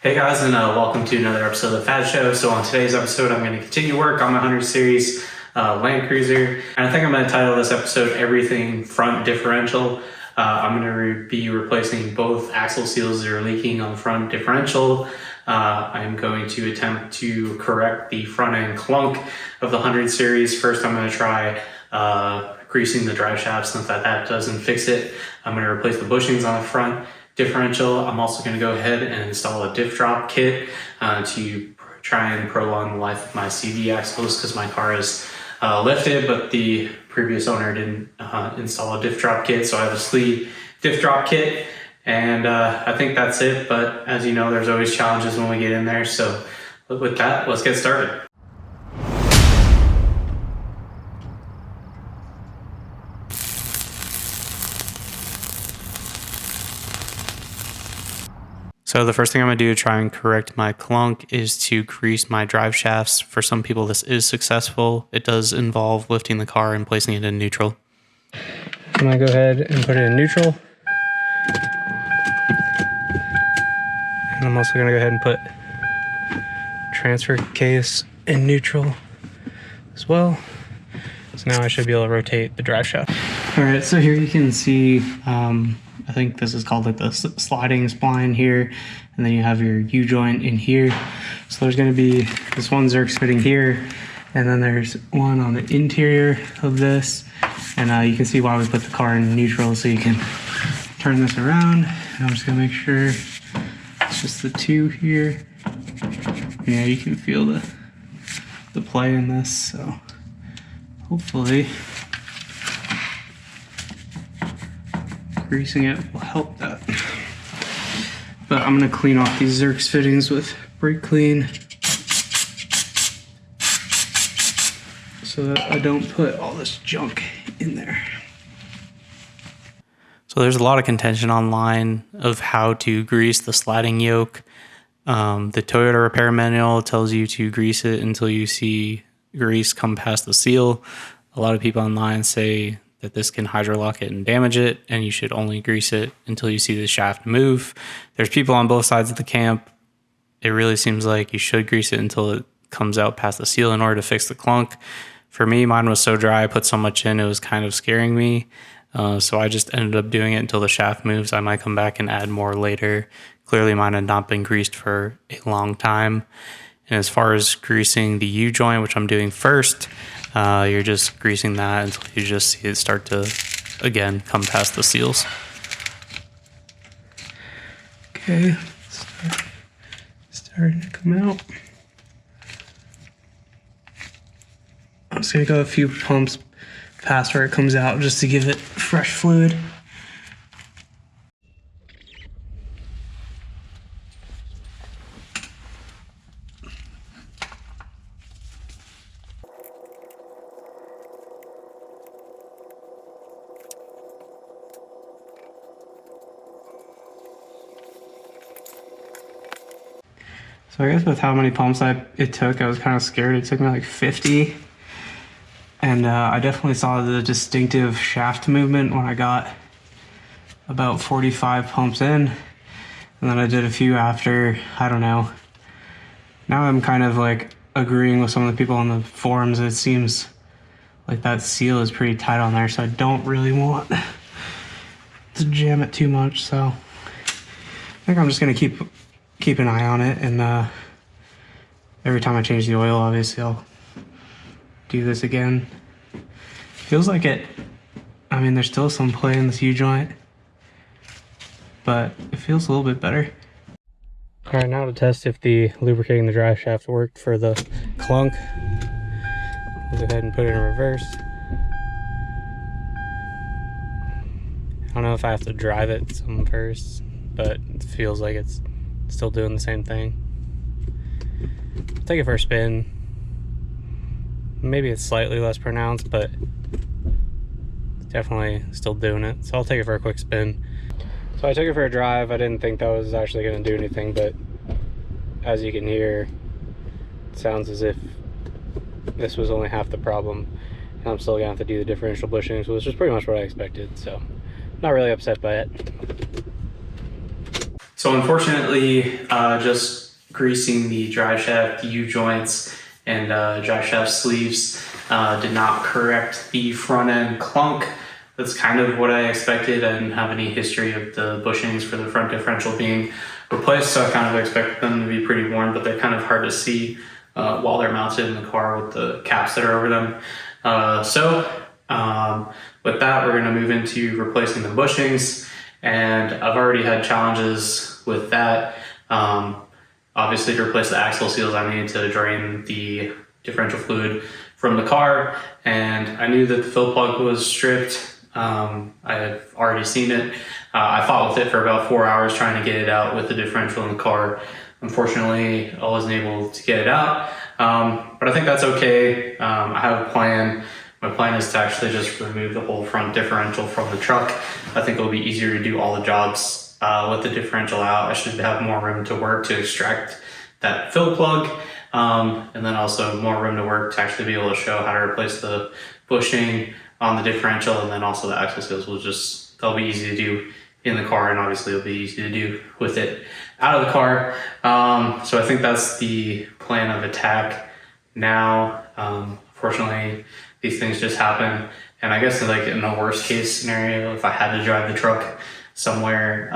Hey guys, and welcome to another episode of the TheFadShow. So on today's episode, I'm going to continue work on my 100 series Land Cruiser. And I think I'm going to title this episode Everything Front Differential. I'm going to be replacing both axle seals that are leaking on the front differential. I'm going to attempt to correct the front end clunk of the 100 series. First, I'm going to try greasing the drive shaft since that doesn't fix it. I'm going to replace the bushings on the front differential. I'm also going to go ahead and install a diff drop kit to try and prolong the life of my CV axles because my car is lifted, but the previous owner didn't install a diff drop kit, so I have a sleeve diff drop kit, and I think that's it. But as you know, there's always challenges when we get in there, so with that, let's get started. So the first thing I'm going to do to try and correct my clunk is to grease my drive shafts. For some people this is successful. It does involve lifting the car and placing it in neutral. I'm going to go ahead and put it in neutral. And I'm also going to go ahead and put transfer case in neutral as well. So now I should be able to rotate the drive shaft. Alright, so here you can see I think this is called like the sliding spline here, and then you have your U-joint in here. So there's going to be this one Zerk's fitting here, and then there's one on the interior of this, and you can see why we put the car in neutral, so you can turn this around. And I'm just going to make sure it's just the two here. Yeah, you can feel the play in this, so hopefully greasing it will help that. But I'm going to clean off these Zerk's fittings with brake clean so that I don't put all this junk in there. So there's a lot of contention online of how to grease the sliding yoke. The Toyota repair manual tells you to grease it until you see grease come past the seal. A lot of people online say that this can hydrolock it and damage it, and you should only grease it until you see the shaft move. There's people on both sides of the camp. It really seems like you should grease it until it comes out past the seal in order to fix the clunk. For me, mine was so dry, I put so much in, it was kind of scaring me. So I just ended up doing it until the shaft moves. I might come back and add more later. Clearly mine had not been greased for a long time. And as far as greasing the U-joint, which I'm doing first, you're just greasing that until you just see it start to, again, come past the seals. Okay, starting to come out. I'm just gonna go a few pumps past where it comes out just to give it fresh fluid. So I guess with how many pumps it took, I was kind of scared. It took me like 50. And I definitely saw the distinctive shaft movement when I got about 45 pumps in. And then I did a few after, I don't know. Now I'm kind of like agreeing with some of the people on the forums. It seems like that seal is pretty tight on there, so I don't really want to jam it too much. So I think I'm just gonna keep an eye on it, and every time I change the oil, obviously I'll do this again. Feels like it, I mean, there's still some play in this U-joint, but it feels a little bit better. All right, now to test if the lubricating the drive shaft worked for the clunk. I'll go ahead and put it in reverse. I don't know if I have to drive it some first, but it feels like it's still doing the same thing. Take it for a spin. Maybe it's slightly less pronounced, but it's definitely still doing it. So I'll take it for a quick spin. So I took it for a drive. I didn't think that was actually going to do anything, but as you can hear, it sounds as if this was only half the problem. And I'm still going to have to do the differential bushings, which is pretty much what I expected. So not really upset by it. So unfortunately, just greasing the drive shaft U-joints and drive shaft sleeves did not correct the front end clunk. That's kind of what I expected. I didn't have any history of the bushings for the front differential being replaced, so I kind of expected them to be pretty worn, but they're kind of hard to see while they're mounted in the car with the caps that are over them. With that, we're going to move into replacing the bushings, and I've already had challenges with that. Obviously, to replace the axle seals, I needed to drain the differential fluid from the car, and I knew that the fill plug was stripped. I had already seen it. I fought with it for about 4 hours trying to get it out with the differential in the car. Unfortunately, I wasn't able to get it out, but I think that's okay. I have a plan. My plan is to actually just remove the whole front differential from the truck. I think it'll be easier to do all the jobs with the differential out. I should have more room to work to extract that fill plug, and then also more room to work to actually be able to show how to replace the bushing on the differential, and then also the axle seals they'll be easy to do in the car, and obviously it'll be easy to do with it out of the car. So I think that's the plan of attack now. Fortunately, these things just happen, and I guess like in the worst case scenario, if I had to drive the truck somewhere,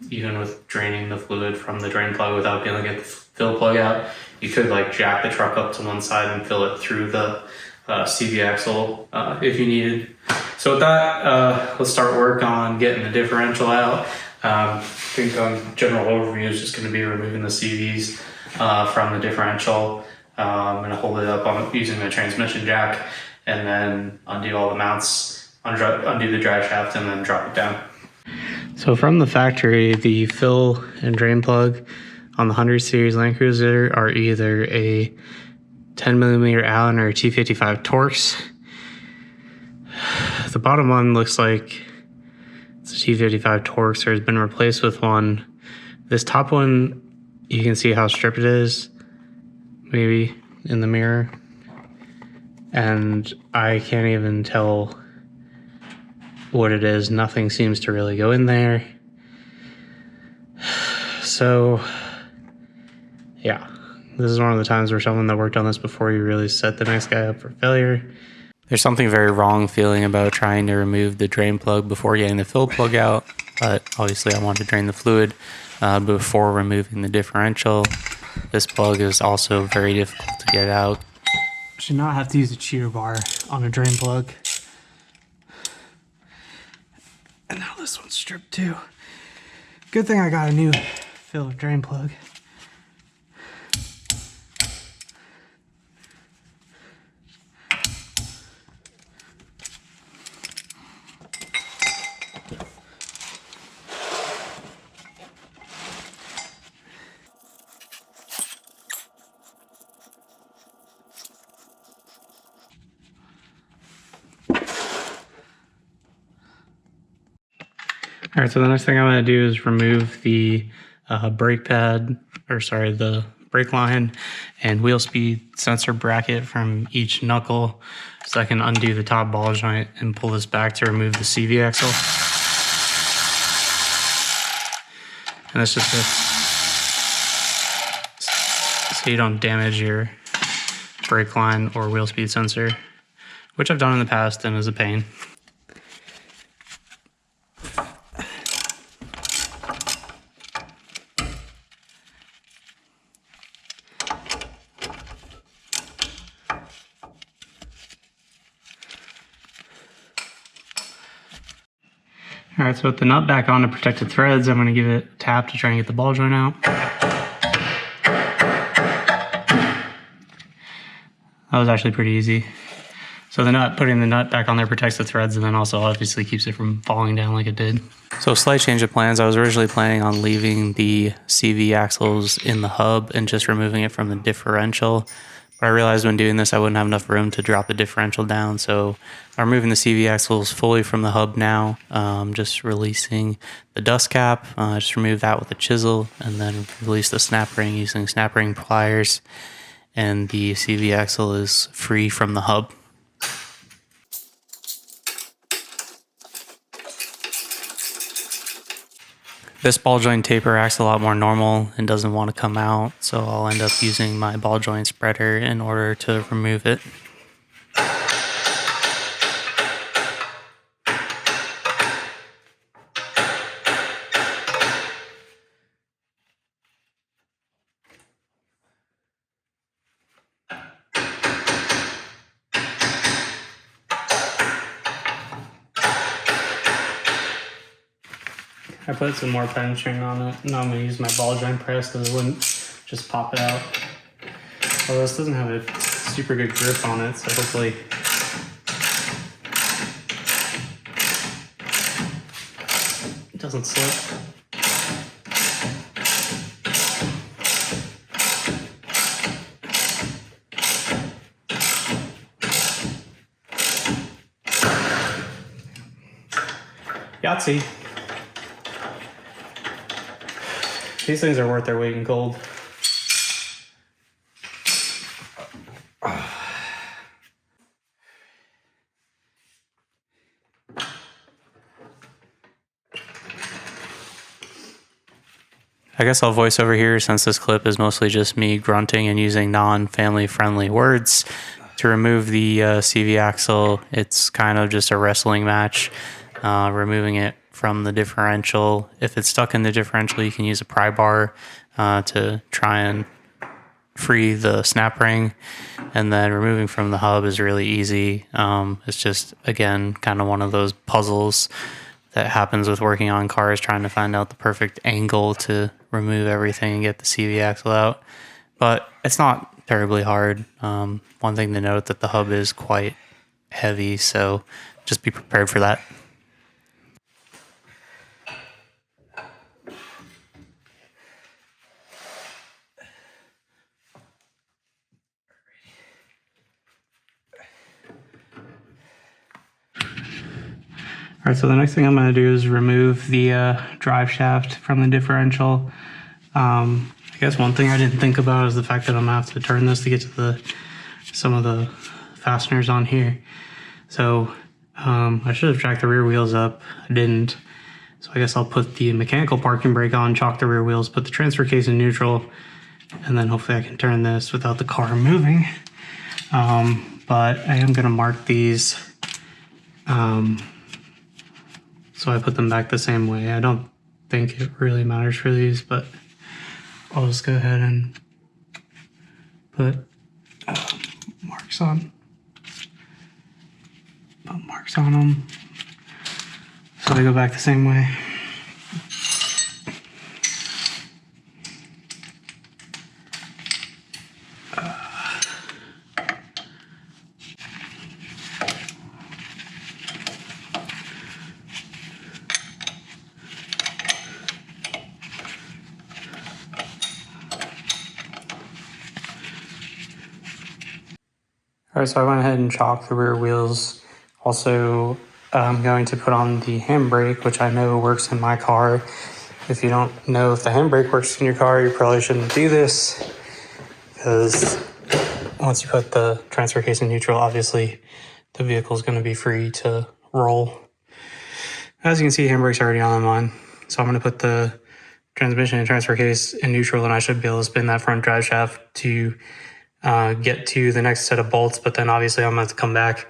even with draining the fluid from the drain plug without being able to get the fill plug out, you could like jack the truck up to one side and fill it through the CV axle if you needed. So with that, let's start work on getting the differential out. I think general overview is just going to be removing the CVs from the differential. I'm going to hold it up using the transmission jack, and then undo all the mounts, undo the drive shaft, and then drop it down. So from the factory, the fill and drain plug on the 100 series Land Cruiser are either a 10mm Allen or a T55 Torx. The bottom one looks like it's a T55 Torx or has been replaced with one. This top one, you can see how stripped it is, maybe in the mirror. And I can't even tell what it is. Nothing seems to really go in there. So, yeah. This is one of the times where someone that worked on this before you really set the next guy up for failure. There's something very wrong feeling about trying to remove the drain plug before getting the fill plug out, but obviously I want to drain the fluid before removing the differential. This plug is also very difficult to get out. Should not have to use a cheater bar on a drain plug. And now this one's stripped too. Good thing I got a new fill drain plug. All right, so the next thing I'm going to do is remove the brake pad, the brake line and wheel speed sensor bracket from each knuckle, so I can undo the top ball joint and pull this back to remove the CV axle. And that's just so you don't damage your brake line or wheel speed sensor, which I've done in the past and is a pain. All right, so with the nut back on to protect the threads, I'm going to give it a tap to try and get the ball joint out. That was actually pretty easy. So putting the nut back on there protects the threads, and then also obviously keeps it from falling down like it did. So slight change of plans. I was originally planning on leaving the CV axles in the hub and just removing it from the differential. But I realized when doing this, I wouldn't have enough room to drop the differential down. So I'm removing the CV axles fully from the hub now. Just releasing the dust cap. Just remove that with a chisel, and then release the snap ring using snap ring pliers. And the CV axle is free from the hub. This ball joint taper acts a lot more normal and doesn't want to come out, so I'll end up using my ball joint spreader in order to remove it. I put some more pen string on it. Now I'm going to use my ball joint press because it wouldn't just pop it out. Although this doesn't have a super good grip on it, so hopefully it doesn't slip. Yahtzee. These things are worth their weight in gold. I guess I'll voice over here since this clip is mostly just me grunting and using non-family friendly words. To remove the CV axle, it's kind of just a wrestling match. Removing it from the differential. If it's stuck in the differential, you can use a pry bar to try and free the snap ring. And then removing from the hub is really easy. It's just, again, kind of one of those puzzles that happens with working on cars, trying to find out the perfect angle to remove everything and get the CV axle out. But it's not terribly hard. One thing to note that the hub is quite heavy, so just be prepared for that. All right, so the next thing I'm going to do is remove the drive shaft from the differential. I guess one thing I didn't think about is the fact that I'm going to have to turn this to get to some of the fasteners on here. So I should have jacked the rear wheels up. I didn't. So I guess I'll put the mechanical parking brake on, chalk the rear wheels, put the transfer case in neutral, and then hopefully I can turn this without the car moving. But I am going to mark these. So I put them back the same way. I don't think it really matters for these, but I'll just go ahead and put marks on. Put marks on them. So they go back the same way. All right, so I went ahead and chalked the rear wheels. Also, I'm going to put on the handbrake, which I know works in my car. If you don't know if the handbrake works in your car, you probably shouldn't do this, because once you put the transfer case in neutral, obviously the vehicle is going to be free to roll. As you can see, handbrake's already on mine. So I'm going to put the transmission and transfer case in neutral, and I should be able to spin that front drive shaft to get to the next set of bolts. But then obviously I'm going to have to come back,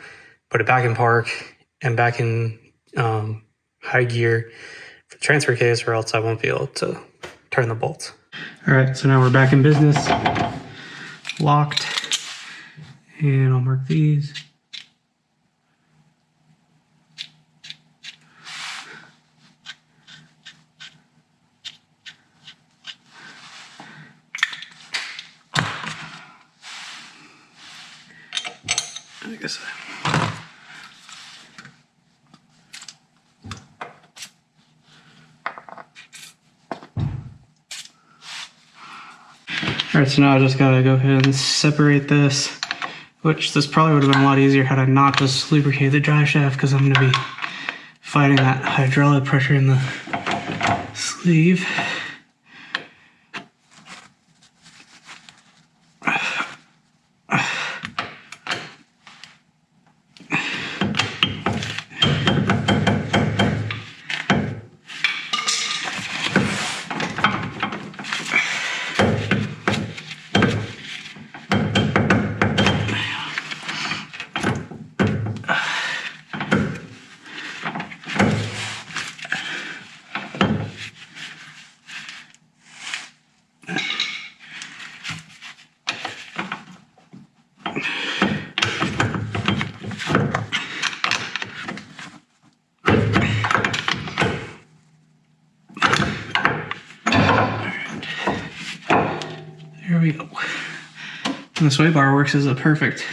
put it back in park and back in high gear for the transfer case, or else I won't be able to turn the bolts. All right, so now we're back in business, locked, and I'll mark these. I guess all right, so now I just gotta go ahead and separate this, which this probably would have been a lot easier had I not just lubricated the drive shaft, because I'm gonna be fighting that hydraulic pressure in the sleeve. There we go. And the sway bar works as a perfect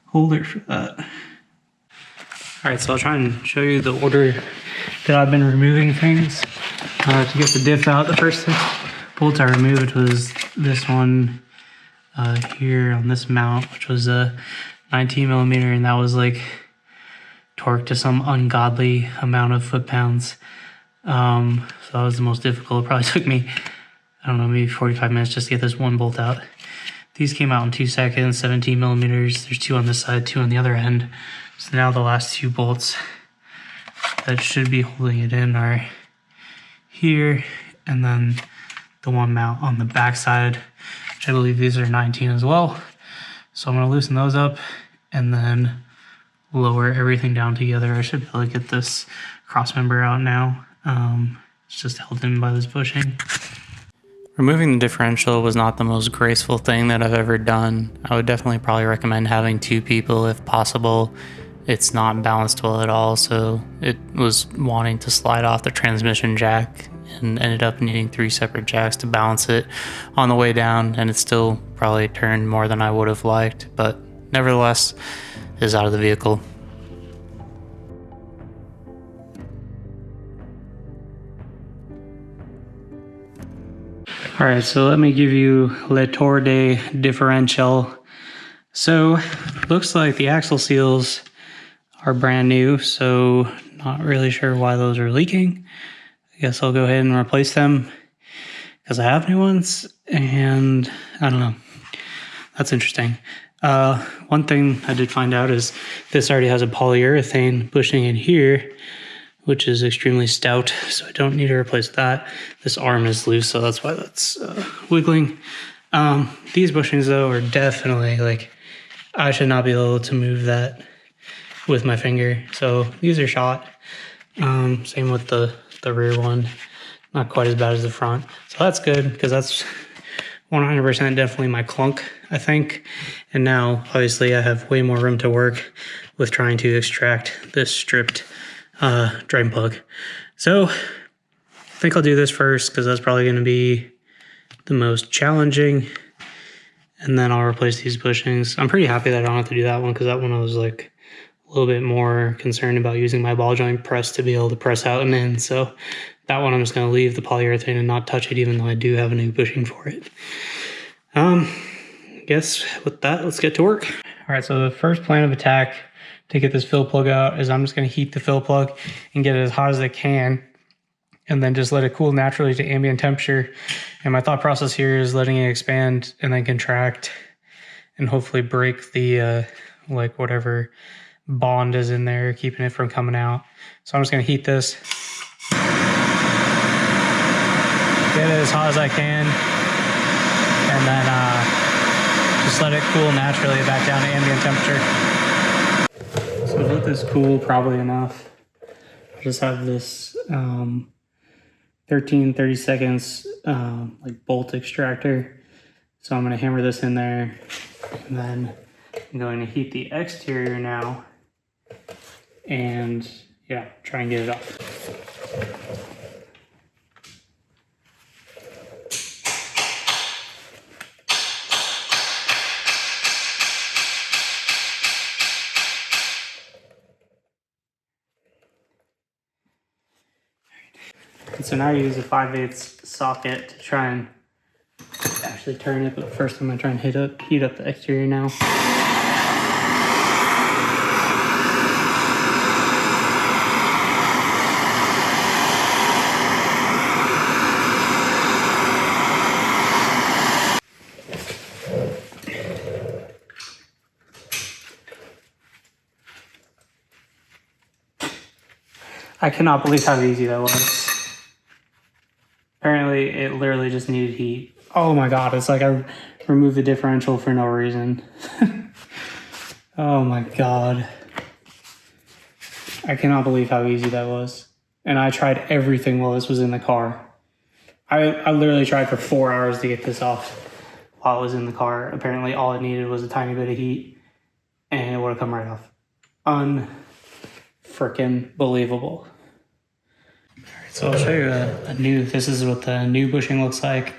holder for that. All right, so I'll try and show you the order that I've been removing things. To get the diff out, the first bolt I removed was this one here on this mount, which was a 19 millimeter, and that was like torqued to some ungodly amount of foot-pounds. So that was the most difficult. It probably took me, I don't know, maybe 45 minutes just to get this one bolt out. These came out in 2 seconds, 17 millimeters. There's 2 on this side, 2 on the other end. So now the last 2 bolts that should be holding it in are here, and then the one mount on the back side, which I believe these are 19 as well. So I'm gonna loosen those up and then lower everything down together. I should be able to get this cross member out now. It's just held in by this bushing. Removing the differential was not the most graceful thing that I've ever done. I would definitely probably recommend having 2 people if possible. It's not balanced well at all, so it was wanting to slide off the transmission jack and ended up needing 3 separate jacks to balance it on the way down, and it still probably turned more than I would have liked, but nevertheless is out of the vehicle. All right, so let me give you Le Tour de differential. So looks like the axle seals are brand new, so not really sure why those are leaking. I guess I'll go ahead and replace them because I have new ones, and I don't know. That's interesting. One thing I did find out is this already has a polyurethane bushing in here, which is extremely stout, so I don't need to replace that. This arm is loose, so that's why that's wiggling. These bushings, though, are definitely, like, I should not be able to move that with my finger. So these are shot. Same with the rear one. Not quite as bad as the front. So that's good, because that's 100% definitely my clunk, I think. And now, obviously, I have way more room to work with trying to extract this stripped drain plug. So I think I'll do this first because that's probably going to be the most challenging, and then I'll replace these bushings. I'm pretty happy that I don't have to do that one because that one I was like a little bit more concerned about using my ball joint press to be able to press out and in. So that one I'm just going to leave the polyurethane and not touch it, even though I do have a new bushing for it. Guess with that, let's get to work. All right, so the first plan of attack to get this fill plug out is I'm just going to heat the fill plug and get it as hot as I can, and then just let it cool naturally to ambient temperature. And my thought process here is letting it expand and then contract and hopefully break the like whatever bond is in there, keeping it from coming out. So I'm just going to heat this, get it as hot as I can, and then just let it cool naturally back down to ambient temperature. So let this cool probably enough. I'll just have this 30 seconds like bolt extractor. So I'm going to hammer this in there, and then I'm going to heat the exterior now and yeah, try and get it off. And so now I use a 5/8 socket to try and actually turn it, but first I'm going to try and heat up the exterior now. I cannot believe how easy that was. Apparently, it literally just needed heat. Oh my god, it's like I removed the differential for no reason. Oh my god. I cannot believe how easy that was. And I tried everything while this was in the car. I literally tried for 4 hours to get this off while it was in the car. Apparently, all it needed was a tiny bit of heat, and it would have come right off. Unfrickin' believable. So I'll show you this is what the new bushing looks like.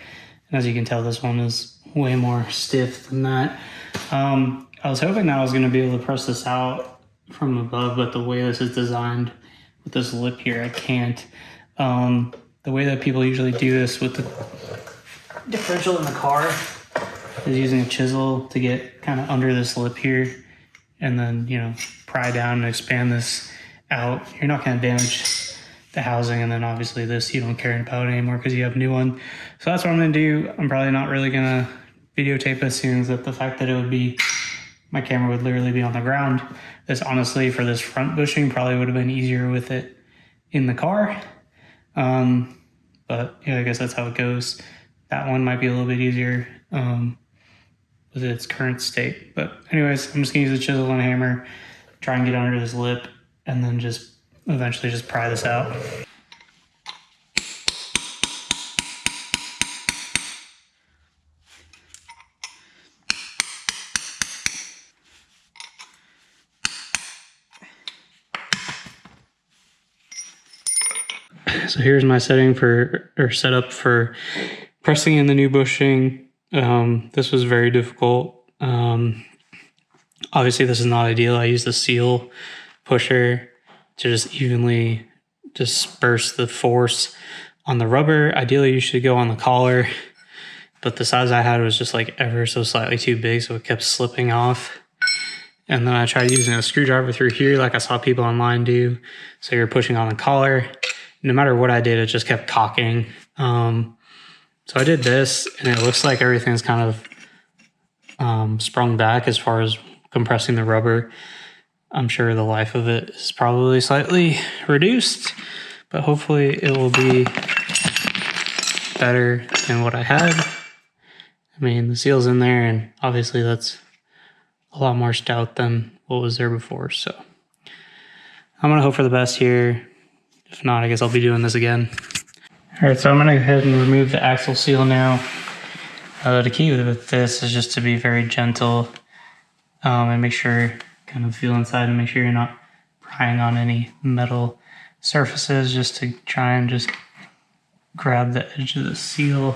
And As you can tell, this one is way more stiff than that. I was hoping that I was going to be able to press this out from above, but the way this is designed with this lip here, I can't. The way that people usually do this with the differential in the car is using a chisel to get kind of under this lip here and then, you know, pry down and expand this out. You're not going to damage the housing, and then obviously this you don't care about anymore because you have a new one. So that's what I'm going to do. I'm probably not really going to videotape as soon as that. The fact that it would be, my camera would literally be on the ground. This honestly, for this front bushing, probably would have been easier with it in the car. But yeah, I guess that's how it goes. That one might be a little bit easier with its current state. But anyways, I'm just gonna use a chisel and a hammer, try and get under this lip, and then just eventually just pry this out. So here's my setup for pressing in the new bushing. This was very difficult. Obviously this is not ideal. I used the seal pusher to just evenly disperse the force on the rubber. Ideally you should go on the collar, but the size I had was just like ever so slightly too big, so it kept slipping off. And then I tried using a screwdriver through here like I saw people online do. So you're pushing on the collar. No matter what I did, it just kept cocking. So I did this, and it looks like everything's kind of sprung back as far as compressing the rubber. I'm sure the life of it is probably slightly reduced, but hopefully it will be better than what I had. I mean, the seal's in there, and obviously that's a lot more stout than what was there before. So I'm gonna hope for the best here. If not, I guess I'll be doing this again. All right, so I'm gonna go ahead and remove the axle seal now. The key with this is just to be very gentle and make sure, kind of feel inside and make sure you're not prying on any metal surfaces, just to try and just grab the edge of the seal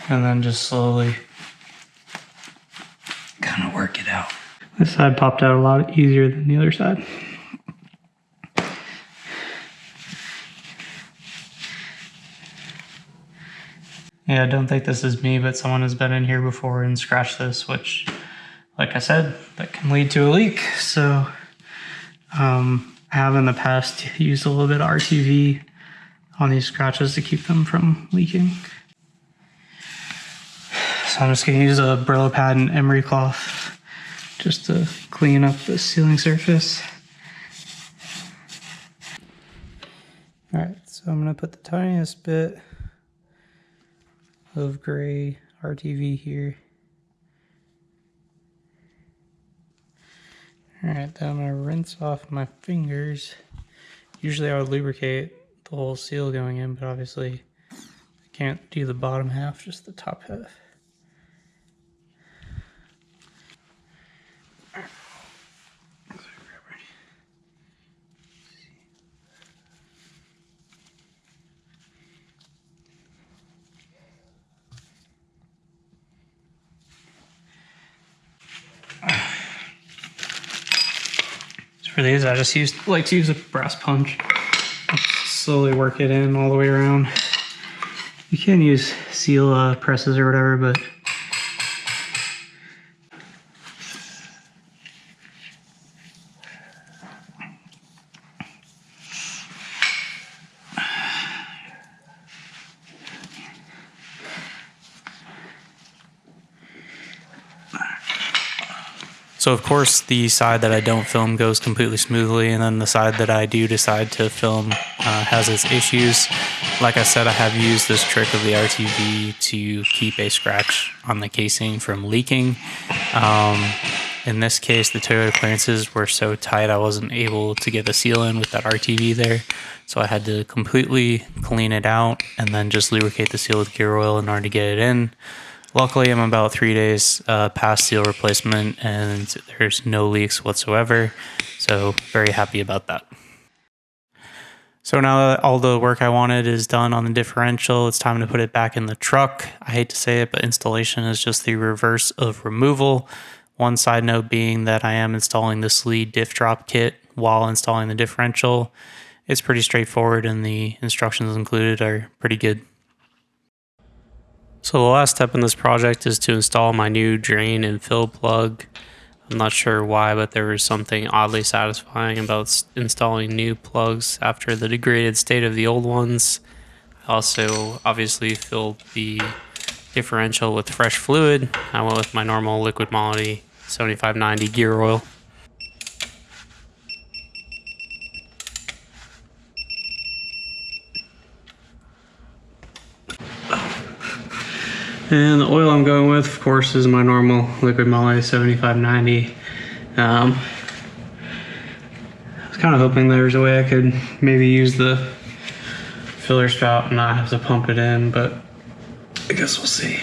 and then just slowly kind of work it out. This side popped out a lot easier than the other side. Yeah, I don't think this is me, but someone has been in here before and scratched this, which, like I said, that can lead to a leak. So I have in the past used a little bit of RTV on these scratches to keep them from leaking. So I'm just going to use a Brillo pad and emery cloth just to clean up the sealing surface. All right, so I'm going to put the tiniest bit of gray RTV here. All right, then I'm gonna rinse off my fingers. Usually I would lubricate the whole seal going in, but obviously I can't do the bottom half, just the top half. For these, I just like to use a brass punch. Slowly work it in all the way around. You can use seal presses or whatever, but So of course the side that I don't film goes completely smoothly, and then the side that I do decide to film has its issues. Like I said, I have used this trick of the RTV to keep a scratch on the casing from leaking. In this case, the Toyota clearances were so tight I wasn't able to get the seal in with that RTV there. So I had to completely clean it out and then just lubricate the seal with gear oil in order to get it in. Luckily, I'm about 3 days past seal replacement and there's no leaks whatsoever. So very happy about that. So now that all the work I wanted is done on the differential, it's time to put it back in the truck. I hate to say it, but installation is just the reverse of removal. One side note being that I am installing this lead diff drop kit while installing the differential. It's pretty straightforward and the instructions included are pretty good. So the last step in this project is to install my new drain and fill plug. I'm not sure why, but there was something oddly satisfying about installing new plugs after the degraded state of the old ones. I also obviously filled the differential with fresh fluid. I went with my normal liquid moly 7590 gear oil. And the oil I'm going with, of course, is my normal liquid moly 7590. I was kind of hoping there was a way I could maybe use the filler spout and not have to pump it in, but I guess we'll see.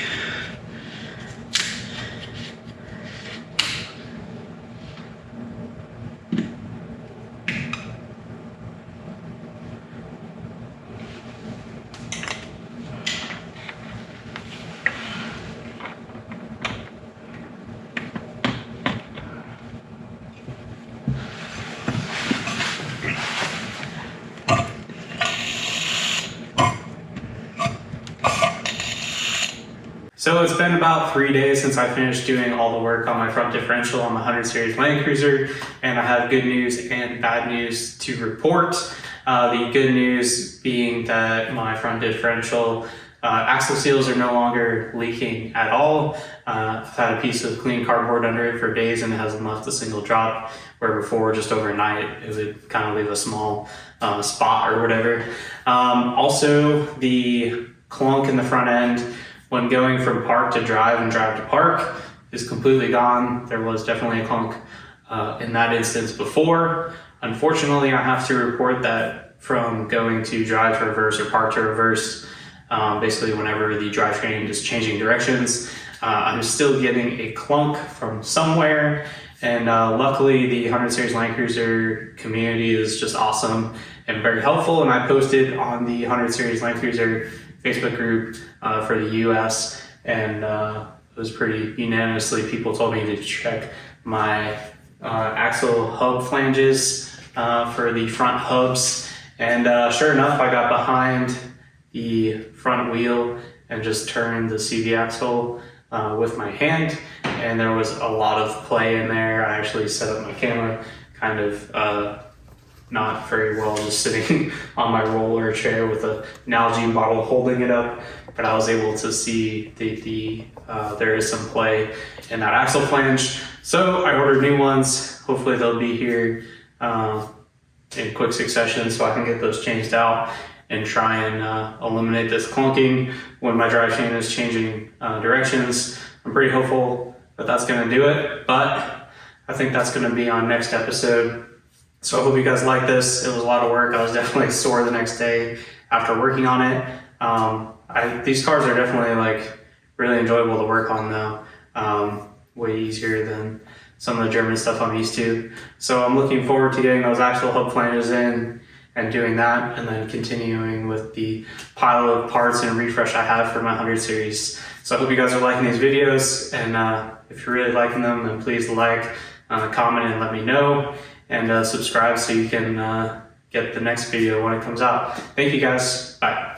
So it's been about 3 days since I finished doing all the work on my front differential on the 100 series Land Cruiser, and I have good news and bad news to report. The good news being that my front differential axle seals are no longer leaking at all. I've had a piece of clean cardboard under it for days and it hasn't left a single drop, where before just overnight it would kind of leave a small spot or whatever. Also, the clunk in the front end when going from park to drive and drive to park is completely gone. There was definitely a clunk in that instance before. Unfortunately, I have to report that from going to drive to reverse or park to reverse, basically whenever the drivetrain is changing directions, I'm still getting a clunk from somewhere. And luckily the 100 series Land Cruiser community is just awesome and very helpful. And I posted on the 100 series Land Cruiser Facebook group for the US, and it was pretty unanimously people told me to check my axle hub flanges for the front hubs, and sure enough I got behind the front wheel and just turned the CV axle with my hand, and there was a lot of play in there. I actually set up my camera kind of not very well, just sitting on my roller chair with a Nalgene bottle holding it up, but I was able to see there is some play in that axle flange. So I ordered new ones. Hopefully they'll be here in quick succession so I can get those changed out and try and eliminate this clunking when my drivetrain is changing directions. I'm pretty hopeful that that's gonna do it, but I think that's gonna be on next episode. So I hope you guys like this. It was a lot of work. I was definitely sore the next day after working on it. These cars are definitely like really enjoyable to work on though. Way easier than some of the German stuff I'm used to. So I'm looking forward to getting those axle hub flanges in and doing that, and then continuing with the pile of parts and refresh I have for my 100 series. So I hope you guys are liking these videos, and if you're really liking them, then please like, comment, and let me know. And subscribe so you can get the next video when it comes out. Thank you guys. Bye.